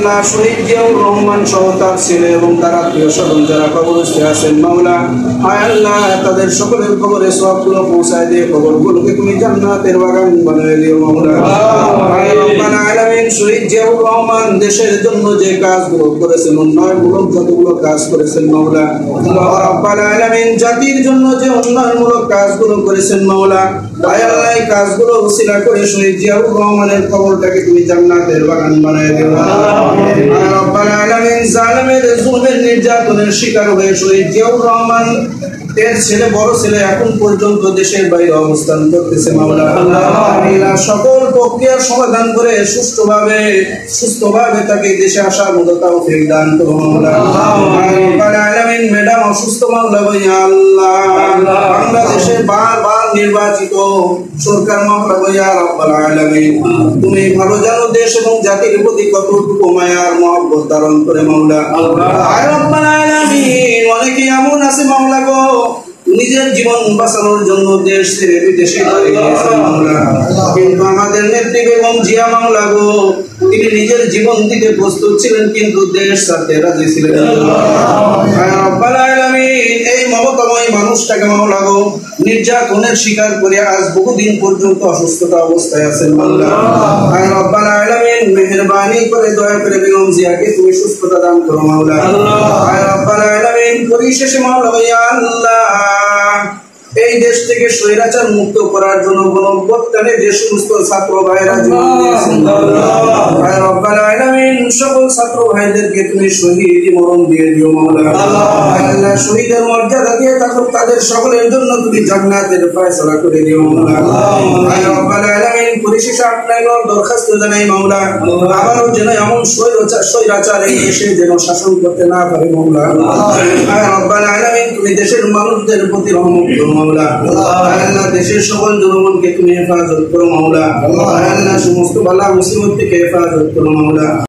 শহীদ জিয়াউর রহমান সহ তার ছেলে এবং তার আত্মীয় স্বজন যারা কবরস্থ আছেন মাওলা, আয় আল্লাহ তাদের সকলের কবরে সওয়াবগুলো পৌঁছায় দিয়ে কবরগুলোকে তুমি জান্নাতের বাগান বানিয়ে দিও মাওলা। আয় রব্বানা আলামিন, শহীদ জিয়াউর রহমান দেশের জন্য যে কাজগুলো করেছেন, উন্নয়নমূলক যতগুলো কাজ করেছেন মাওলা, রব্বানা আলামিন জাতির জন্য যে উন্নয়নমূলক কাজগুলো করেছেন মাওলা, আয় আল্লাহ এই কাজগুলো উসিলা করে শহীদ জিয়াউর রহমানের কবরটাকে তুমি জান্নাতের বাগান বানিয়ে দিও। রব্বানা আলামিন জালিমের জুলমের নির্যাতনের শিকার হয়ে শহীদ জিয়াউর রহমান এর ছেলে বড় ছেলে এখন পর্যন্ত দেশের বাইরে অবস্থান করতেছে মাওলা, আল্লাহ সকল প্রক্রিয়ার সমাধান করে সুস্থভাবে তাকে দেশে আসার মতো তৌফিক দান করো মাওলা। রব্বানা আলামিন ম্যাডাম অসুস্থ মাওলা, ইয়া আল্লাহ বাংলাদেশের বারবার নির্বাচিত সরকার মাওলা, ইয়া রাব্বাল আলামিন তুমি ভালো জানো দেশ এবং জাতির প্রতি কতটুকু মায়ার মহব্বত ধারণ করে মাওলা। আয় রব্বাল আলামিন অনেকে এমন আছে মাওলা গো, নিজের জীবন বাঁচানোর জন্য দেশ ছেড়ে বিদেশে চলে গিয়েছেন মাওলা, কিন্তু আমাদের নেত্রী বেগম জিয়া মাওলা গো, তিনি নিজের জীবন দিতে প্রস্তুত ছিলেন কিন্তু দেশ ছাড়তে রাজি ছিলেন না। আয় রব্বাল আলামিন এই মমতাময় মানুষটাকে মাওলা গো নির্যাতনের শিকার করে আজ বহুদিন পর্যন্ত অসুস্থতা অবস্থায় আছেন মাওলা। আয় রব্বাল আলামিন মেহেরবানি করে দয়া করে বেগম জিয়াকে তুমি সুস্থতা দান করো মাওলা। আয় রব্বাল আলামিন পরিশেষে মাওলা, ইয়া আল্লাহ এই দেশ থেকে স্বৈরাচার মুক্ত করার জন্য গণঅভ্যুত্থানে যে সমস্ত ছাত্র ভাইরা জীবন দিয়েছেন আয় রব্বাল আলামিন সকল ছাত্র ভাইদেরকে তুমি শহীদ মরণ দিয়ে দিও মাওলা। আল্লাহ শহীদের মর্যাদা দিয়ে তাদের সকলের জন্য তুমি জান্নাতের ফয়সালা করে দিও মাওলা। আয় রব্বাল আলামিন পরিশেষে আপনার দরখাস্ত জানাই মাওলা, আবারও যেন এমন স্বৈরাচার এই দেশে যেন শাসন করতে না পারে মাওলা। আয় রব্বাল আলামিন তুমি দেশের মানুষদের প্রতি রহমত করো মাওলা। আল্লাহ দেশের সকল জনগণকে তুমি হেফাজত করো মাওলা। আল্লাহ সমস্ত বালা মুসিবত থেকে হেফাজত করো মাওলা।